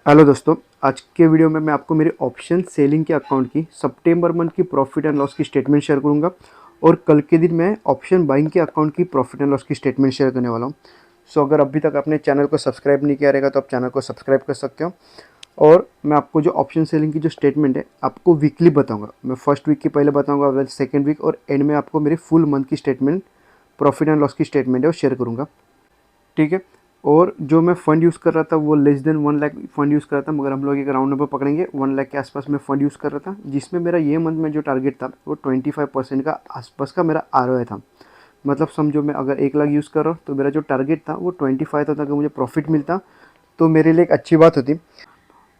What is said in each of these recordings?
Hello दोस्तों, आज के वीडियो में मैं आपको मेरे ऑप्शन सेलिंग के अकाउंट की सितंबर मंथ की प्रॉफिट एंड लॉस की स्टेटमेंट शेयर करूंगा और कल के दिन मैं ऑप्शन बाइंग के अकाउंट की प्रॉफिट एंड लॉस की स्टेटमेंट शेयर करने वाला हूं। सो अगर अभी तक आपने चैनल को सब्सक्राइब नहीं किया रहेगा तो आप चैनल को सब्सक्राइब कर सकते हो। और मैं आपको जो ऑप्शन सेलिंग की जो स्टेटमेंट है आपको वीकली बताऊँगा। मैं फर्स्ट वीक की पहले बताऊँगा, फिर सेकेंड वीक और एंड में आपको मेरी फुल मंथ की स्टेटमेंट, प्रॉफिट एंड लॉस की स्टेटमेंट है वो शेयर करूँगा। ठीक है। और जो मैं फ़ंड यूज़ कर रहा था वो less than 1 lakh fund use कर रहा था, मगर हम लोग एक राउंड नंबर पकड़ेंगे 1 लाख के आसपास मैं फ़ंड यूज़ कर रहा था, जिसमें मेरा ये मंथ में जो टारगेट था वो 25% का आसपास का मेरा आरओआई था। मतलब समझो मैं अगर 1 लाख यूज़ कर रहा हूँ तो मेरा जो टारगेट था वो 25 था। अगर मुझे प्रॉफिट मिलता तो मेरे लिए एक अच्छी बात होती।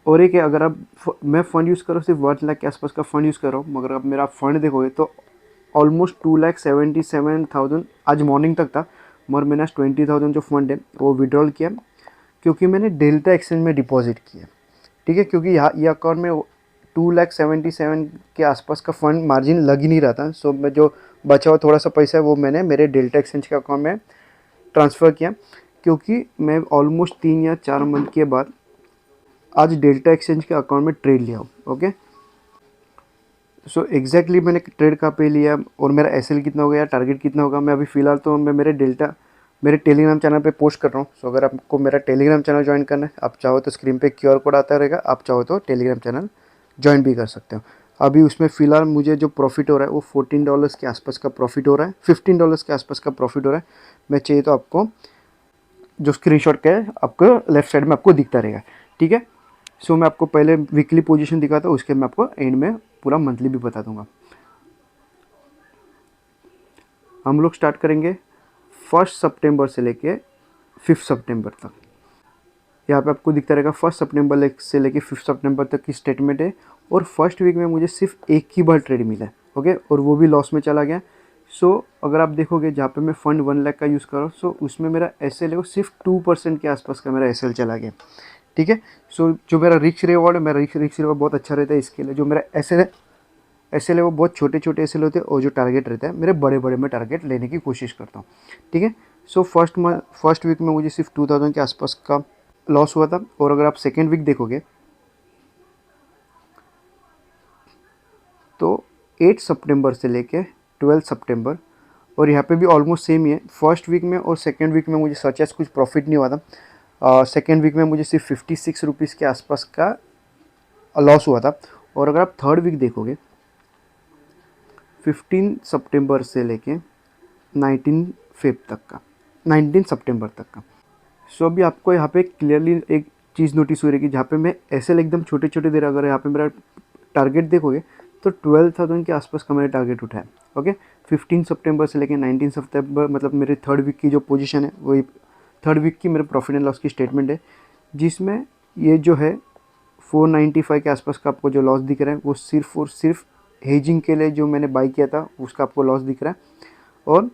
और एक है, अगर आप मैं फ़ंड यूज़ कर रहा हूँ सिर्फ 1 लाख के आसपास का फ़ंड यूज़ कर रहा हूँ, मगर अब मेरा फ़ंड देखोगे तो ऑलमोस्ट 2,77,000 आज मॉर्निंग तक था। मगर मैंने आज 20,000 जो फंड है वो विड्रॉल किया, क्योंकि मैंने डेल्टा एक्सचेंज में डिपॉजिट किया। ठीक है, क्योंकि यहाँ ये अकाउंट में 2,77,000 के आसपास का फंड मार्जिन लग ही नहीं रहा था। सो मैं जो बचा हुआ थोड़ा सा पैसा है वो मैंने मेरे डेल्टा एक्सचेंज के अकाउंट में ट्रांसफ़र किया, क्योंकि मैं ऑलमोस्ट 3 या 4 मंथ के बाद आज डेल्टा एक्सचेंज के अकाउंट में ट्रेड लिया हूँ। ओके, सो एग्जैक्टली मैंने ट्रेड कहाँ पे लिया और मेरा एसएल कितना हो गया, टारगेट कितना होगा, मैं अभी फ़िलहाल तो मैं मेरे टेलीग्राम चैनल पे पोस्ट कर रहा हूँ। सो अगर आपको मेरा टेलीग्राम चैनल ज्वाइन करना है, आप चाहो तो स्क्रीन पे क्यूआर कोड आता रहेगा, आप चाहो तो टेलीग्राम चैनल ज्वाइन भी कर सकते हो। अभी उसमें फ़िलहाल मुझे जो प्रॉफिट हो रहा है वो $14 के आसपास का प्रॉफिट हो रहा है, $15 के आसपास का प्रॉफिट हो रहा है। मैं चाहिए तो आपको जो स्क्रीनशॉट का है आपको लेफ्ट साइड में आपको दिखता रहेगा। ठीक है। सो मैं आपको पहले वीकली पोजीशन दिखाता हूँ, उसके मैं आपको एंड में पूरा मंथली भी बता दूंगा। हम लोग स्टार्ट करेंगे 1 सितंबर से लेके 5 सितंबर तक। यहाँ पे आपको दिखता रहेगा 1 सितंबर से लेके 5 सितंबर तक की स्टेटमेंट है। और फर्स्ट वीक में मुझे सिर्फ एक ही बार ट्रेड मिला है। ओके, और वो भी लॉस में चला गया। सो अगर आप देखोगे जहाँ पे मैं फंड 1 लाख का यूज़ कर रहा हूँ, सो उसमें मेरा एस एल है वो सिर्फ 2% के आसपास का मेरा एस एल चला गया। ठीक है। सो जो मेरा रिस्क रिवॉर्ड है, मेरा रिस्क रिवॉर्ड बहुत अच्छा रहता है। इसके लिए जो मेरा एस एल है, एस एल है वो बहुत छोटे छोटे एस एल होते हैं, और जो टारगेट रहता है मेरे बड़े बड़े में टारगेट लेने की कोशिश करता हूँ। ठीक है। सो फर्स्ट वीक में मुझे सिर्फ 2000 के आसपास का लॉस हुआ था। और अगर आप सेकेंड वीक देखोगे तो 8 सितंबर से लेके 12 सितंबर, और यहाँ पे भी ऑलमोस्ट सेम ही है। फर्स्ट वीक में और सेकेंड वीक में मुझे सच एस कुछ प्रॉफिट नहीं हुआ था। सेकेंड वीक में मुझे सिर्फ 56 रुपीज़ के आसपास का लॉस हुआ था। और अगर आप थर्ड वीक देखोगे 15 सितंबर से लेके 19 सितंबर तक का। सो अभी आपको यहाँ पे क्लियरली एक चीज़ नोटिस हो रही है कि जहाँ पे मैं ऐसे एकदम छोटे छोटे दे रहा, अगर यहाँ पे मेरा टारगेट देखोगे तो 12,000 के आसपास का मेरा टारगेट उठा है। ओके, 15 सितंबर से लेके 19 सितंबर, मतलब मेरे थर्ड वीक की जो पोजीशन है वही थर्ड वीक की मेरे प्रॉफिट एंड लॉस की स्टेटमेंट है, जिसमें ये जो है 495 के आसपास का आपको जो लॉस दिख रहा है वो सिर्फ और सिर्फ हेजिंग के लिए जो मैंने बाई किया था उसका आपको लॉस दिख रहा है। और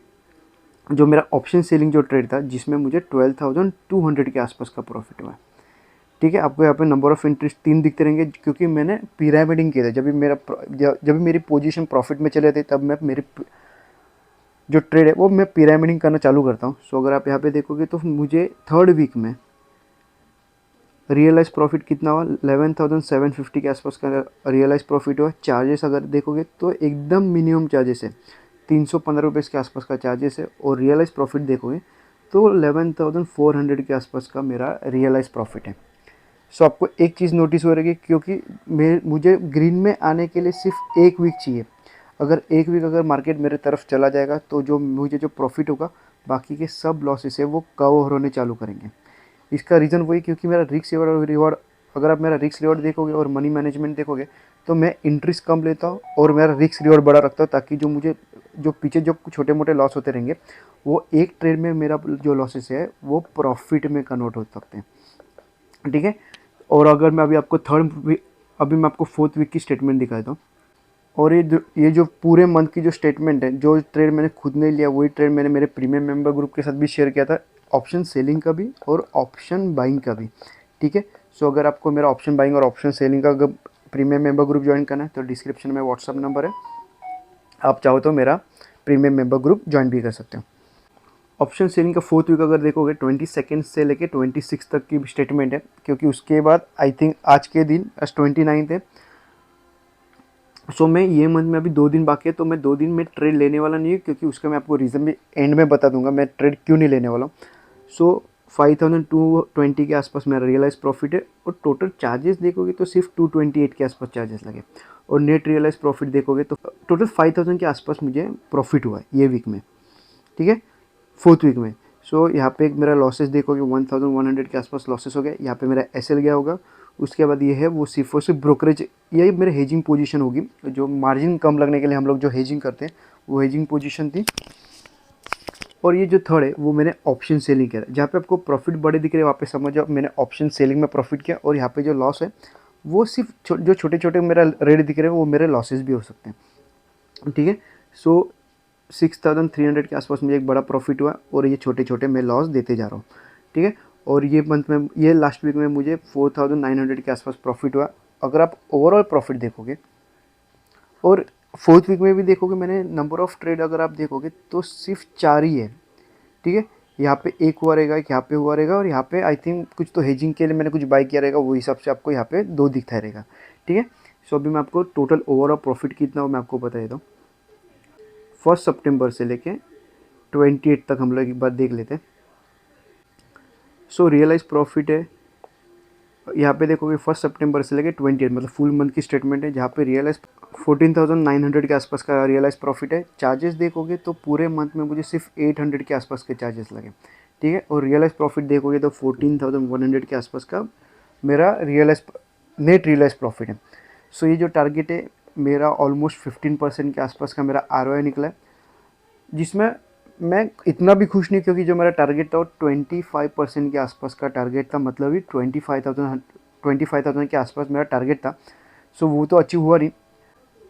जो मेरा ऑप्शन सेलिंग जो ट्रेड था जिसमें मुझे 12,200 के आसपास का प्रॉफिट हुआ है। ठीक है, आपको यहाँ पे नंबर ऑफ इंटरेस्ट 3 दिखते रहेंगे, क्योंकि मैंने पिरामिडिंग किया था। जब भी मेरी पोजीशन प्रॉफिट में चले थे तब मैं मेरे जो ट्रेड है वो मैं पिरामिडिंग करना चालू करता हूँ। सो अगर आप यहाँ पे देखोगे तो मुझे थर्ड वीक में रियलाइज प्रॉफिट कितना हुआ, 11,750 के आसपास का रियलाइज प्रॉफिट हुआ। चार्जेस अगर देखोगे तो एकदम मिनिमम चार्जेस है, 315 रुपये के आसपास का चार्जेस है। और रियलाइज प्रॉफिट देखोगे तो 11,400 के आसपास का मेरा रियलाइज प्रॉफिट है। सो आपको एक चीज़ नोटिस हो रही है, क्योंकि मुझे ग्रीन में आने के लिए सिर्फ एक वीक चाहिए। अगर एक वीक अगर मार्केट मेरे तरफ चला जाएगा तो जो मुझे जो प्रॉफिट होगा बाकी के सब लॉसेस है वो कवर होने चालू करेंगे। इसका रीज़न वही, क्योंकि मेरा रिस्क रिवॉर्ड अगर आप मेरा रिस्क रिवॉर्ड देखोगे और मनी मैनेजमेंट देखोगे तो मैं इंटरेस्ट कम लेता हूँ और मेरा रिस्क रिवॉर्ड बड़ा रखता हूँ, ताकि जो पीछे जो छोटे मोटे लॉस होते रहेंगे वो एक ट्रेड में मेरा जो लॉसेस है वो प्रॉफिट में कन्वर्ट हो सकते हैं। ठीक है। और अगर मैं अभी मैं आपको फोर्थ वीक की स्टेटमेंट दिखाता हूँ। और ये जो पूरे मंथ की जो स्टेटमेंट है, जो ट्रेड मैंने खुद नहीं लिया वही ट्रेड मैंने मेरे प्रीमियम मेंबर ग्रुप के साथ भी शेयर किया था, ऑप्शन सेलिंग का भी और ऑप्शन बाइंग का भी। ठीक है। सो अगर आपको मेरा ऑप्शन बाइंग और ऑप्शन सेलिंग का अगर प्रीमियम मेंबर ग्रुप ज्वाइन करना है तो डिस्क्रिप्शन में व्हाट्सअप नंबर है, आप चाहो तो मेरा प्रीमियम मेंबर ग्रुप ज्वाइन भी कर सकते हो। ऑप्शन सेलिंग का फोर्थ वीक अगर देखोगे 22 से लेके 26 तक की स्टेटमेंट है, क्योंकि उसके बाद आई थिंक आज के दिन आज 29 है। सो मैं ये मंथ में अभी 2 दिन बाकी है, तो मैं 2 दिन में ट्रेड लेने वाला नहीं हूँ, क्योंकि उसका मैं आपको रीज़न भी एंड में बता दूंगा मैं ट्रेड क्यों नहीं लेने वाला हूँ। सो 5220 के आसपास मेरा रियलाइज प्रॉफिट है, और टोटल चार्जेस देखोगे तो सिर्फ 228 के आसपास चार्जेस लगे, और नेट रियलाइज प्रॉफिट देखोगे तो टोटल 5000 के आसपास मुझे प्रॉफिट हुआ है ये वीक में, ठीक है, फोर्थ वीक में। सो यहाँ पे एक मेरा लॉसेस देखोगे 1100 के आसपास लॉसेस हो गया, यहाँ पे मेरा एसएल गया होगा। उसके बाद ये है वो सिर्फ और सिर्फ ब्रोकरेज, ये मेरे हेजिंग पोजीशन होगी, जो मार्जिन कम लगने के लिए हम लोग जो हेजिंग करते हैं वो हेजिंग पोजीशन थी। और ये जो थर्ड है वो मैंने ऑप्शन सेलिंग किया, जहाँ पे आपको प्रॉफिट बड़े दिख रहे हैं वहाँ पे समझ जाओ मैंने ऑप्शन सेलिंग में प्रॉफिट किया, और यहाँ पे जो लॉस है वो सिर्फ जो छोटे छोटे मेरा रेट दिख रहे हैं वो मेरे लॉसेस भी हो सकते हैं, ठीक है। सो 6300 के आसपास मुझे एक बड़ा प्रॉफिट हुआ, और ये छोटे छोटे मैं लॉस देते जा रहा हूँ, ठीक है। और ये मंथ में ये लास्ट वीक में मुझे 4900 के आसपास प्रॉफिट हुआ। अगर आप ओवरऑल प्रॉफिट देखोगे और फोर्थ वीक में भी देखोगे, मैंने नंबर ऑफ़ ट्रेड अगर आप देखोगे तो सिर्फ 4 ही है, ठीक है। यहाँ पे एक हुआ रहेगा, एक यहाँ पे हुआ रहेगा, और यहाँ पे आई थिंक कुछ तो हेजिंग के लिए मैंने कुछ बाई किया रहेगा, वो हिसाब से आपको यहाँ पे 2 दिखता रहेगा, ठीक है। सो अभी मैं आपको टोटल ओवरऑल प्रॉफिट कितना हो मैं आपको बता देता हूँ। 1 सितंबर से लेके 28 तक हम लोग एक बार देख लेते हैं। सो रियलाइज प्रॉफिट है, यहाँ पे देखोगे 1 सितंबर से लेके 28 मतलब फुल मंथ की स्टेटमेंट है, जहाँ पे रियलाइज 14,900 के आसपास का रियलाइज प्रॉफिट है। चार्जेस देखोगे तो पूरे मंथ में मुझे सिर्फ 800 के आसपास के चार्जेस लगे, ठीक है। और रियलाइज प्रॉफिट देखोगे तो 14,100 के आसपास का मेरा रियलाइज नेट रियलाइज प्रॉफिट है। सो ये जो टारगेट है मेरा ऑलमोस्ट 15% के आसपास का मेरा आरओआई निकला है, जिसमें मैं इतना भी खुश नहीं, क्योंकि जो मेरा टारगेट था वो 25% के आसपास का टारगेट था, मतलब ही 25,000 के आसपास मेरा टारगेट था। सो वो तो अचीव हुआ नहीं,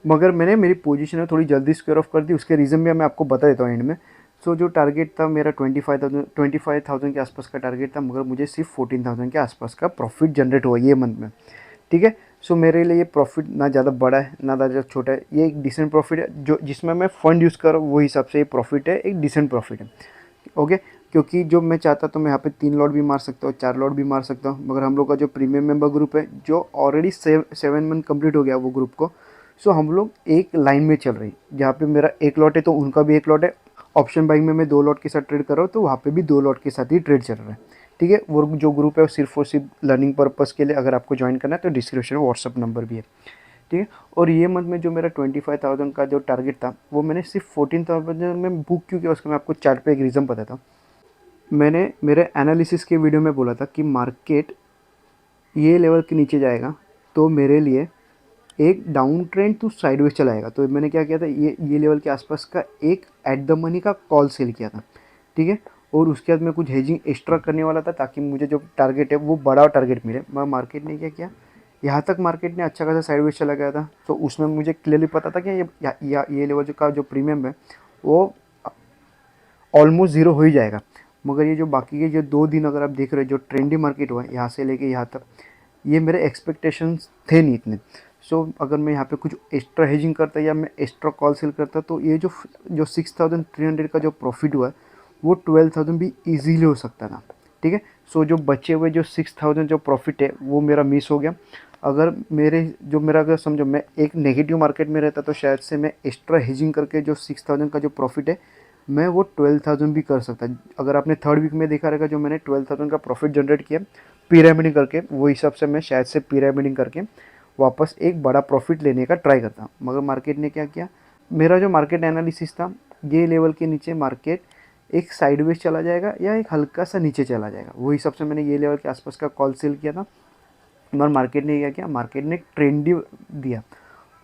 मगर मैंने मेरी पोजीशन है थोड़ी जल्दी स्क्वायर ऑफ कर दी, उसके रीज़न भी मैं आपको बता देता हूँ एंड में। सो जो टारगेट था मेरा 25,000 के आसपास का टारगेट था, मगर मुझे सिर्फ 14,000 के आसपास का प्रॉफिट जनरेट हुआ ये मंथ में, ठीक है। सो मेरे लिए ये प्रॉफिट ना ज़्यादा बड़ा है ना ज़्यादा छोटा है, ये एक डिसेंट प्रॉफिट है, जो जिसमें मैं फ़ंड यूज़ कर रहा हूँ वो हिसाब से ये प्रॉफिट है, एक डिसेंट प्रॉफिट है, ओके। क्योंकि जो मैं चाहता तो मैं यहाँ पे 3 लॉट भी मार सकता हूँ, 4 लॉट भी मार सकता हूँ, मगर हम लोग का जो प्रीमियम मेंबर ग्रुप है जो ऑलरेडी 7 मंथ कंप्लीट हो गया वो ग्रुप को, सो हम लोग एक लाइन में चल रही है, जहाँ पे मेरा 1 लॉट है तो उनका भी 1 लॉट है। ऑप्शन बाइंग में मैं 2 लॉट के साथ ट्रेड कर रहा हूँ, तो वहाँ पे भी 2 लॉट के साथ ही ट्रेड चल रहा है, ठीक है। वो जो ग्रुप है वो सिर्फ और सिर्फ लर्निंग पर्पज़ के लिए, अगर आपको ज्वाइन करना है तो डिस्क्रिप्शन में व्हाट्सअप नंबर भी है, ठीक है। और ये मंथ में जो मेरा 25,000 का जो टारगेट था वो मैंने सिर्फ 14,000 में बुक क्यों किया, उसका मैं आपको चार्ट पे एक रीज़न बताता हूँ। मैंने मेरे एनालिसिस के वीडियो में बोला था कि मार्केट ये लेवल के नीचे जाएगा तो मेरे लिए एक डाउन ट्रेंड तो साइडवेज चलाएगा, तो मैंने क्या किया था, ये लेवल के आसपास का एक एट द मनी का कॉल सेल किया था, ठीक है। और उसके बाद मैं कुछ हेजिंग एक्स्ट्रा करने वाला था, ताकि मुझे जो टारगेट है वो बड़ा टारगेट मिले, मगर मार्केट ने क्या किया, यहाँ तक मार्केट ने अच्छा खासा साइडवेज चला गया था, तो उसमें मुझे क्लियरली पता था कि ये लेवल का जो प्रीमियम है वो ऑलमोस्ट ज़ीरो हो ही जाएगा। मगर ये जो बाकी के जो 2 दिन अगर आप देख रहे हो जो ट्रेंडी मार्केट हुआ है यहाँ से लेके यहाँ तक, ये मेरे एक्सपेक्टेशंस थे नहीं इतने। सो अगर मैं यहाँ पे कुछ एक्स्ट्रा हेजिंग करता या मैं एक्स्ट्रा कॉल सेल करता, तो ये जो 6,300 का जो प्रॉफिट हुआ है वो 12,000 भी इजीली हो सकता था, ठीक है। सो जो बचे हुए जो 6,000 जो प्रॉफिट है वो मेरा मिस हो गया। अगर मेरा अगर समझो मैं एक नेगेटिव मार्केट में रहता, तो शायद से मैं एक्स्ट्रा हेजिंग करके जो 6,000 का जो प्रॉफिट है मैं वो 12,000 भी कर सकता। अगर आपने थर्ड वीक में देखा रहेगा जो मैंने 12,000 का प्रॉफिट जनरेट किया पिरामिडिंग करके, वो हिसाब से मैं शायद से पिरामिडिंग करके वापस एक बड़ा प्रॉफिट लेने का ट्राई करता। मगर मार्केट ने क्या किया, मेरा जो मार्केट एनालिसिस था ये लेवल के नीचे मार्केट एक साइडवेज चला जाएगा या एक हल्का सा नीचे चला जाएगा, वो हिसाब से मैंने ये लेवल के आसपास का कॉल सेल किया था। मगर मार्केट ने क्या किया, मार्केट ने ट्रेंडी दिया,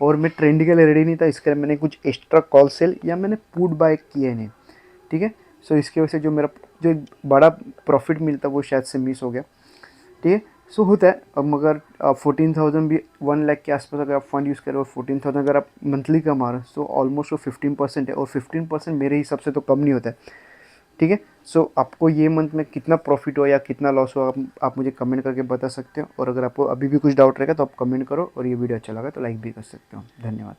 और मैं ट्रेंड के लिए रेडी नहीं था, इसके लिए मैंने कुछ एक्स्ट्रा कॉल सेल या मैंने पुट बाय किए नहीं, ठीक है। सो इसकी वजह से जो मेरा जो बड़ा प्रॉफिट मिलता वो शायद से मिस हो गया, ठीक है। सो होता है। अब मगर 14,000 भी 1 लाख के आसपास अगर आप फंड यूज़ करें और 14,000 अगर आप मंथली कमा रहे हो, सो ऑलमोस्ट वो 15% है, और 15% मेरे हिसाब से तो कम नहीं होता है, ठीक है। सो आपको ये मंथ में कितना प्रॉफिट हो या कितना लॉस हो आप मुझे कमेंट करके बता सकते हो, और अगर आपको अभी भी कुछ डाउट रहेगा तो आप कमेंट करो, और ये वीडियो अच्छा लगा तो लाइक भी कर सकते हो। धन्यवाद।